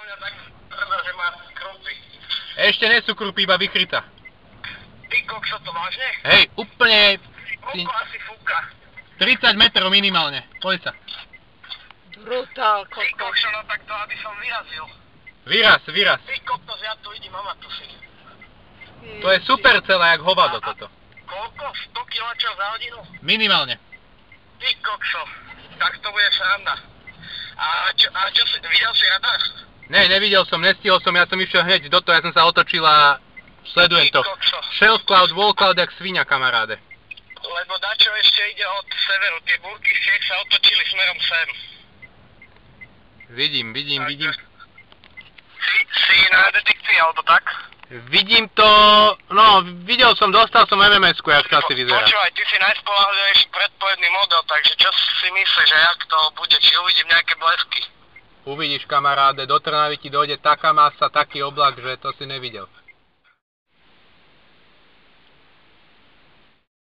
mňa tak tvrdá, že má krupy. Ešte nie sú krupy, iba vykrytá. Ty kokšo, to vážne? Hej, úplne... Koľko asi fúka? 30 metrov minimálne, poď sa. Brutál, Ty kokšo, no tak to aby som vyrazil. Vyraz. Ty kokos, ja tu vidím amatusy. To je super celé, jak hovado toto. Koľko? 100 km za hodinu? Minimálne. Ty kokšo, tak to bude sranda. A čo si, videl si radar? Ne, nevidel som, nestihol som, ja som išiel hneď do toho, ja som sa otočil a sledujem to. Shelf cloud, wall cloud, jak svinia, kamaráde. Lebo dačo ešte ide od severu, tie búrky z Čiech sa otočili smerom sem. Vidím. Si na detekcii, alebo tak? Vidím to, no, videl som, dostal som MMS-ku, jak to asi vyzerá. Počúvaj, ty si najspoľahlivejší predpovedný model, takže čo si myslíš, že jak to bude, či uvidím nejaké blesky? Uvidíš, kamaráde, do Trnavy ti dojde taká masa, taký oblak, že to si nevidel.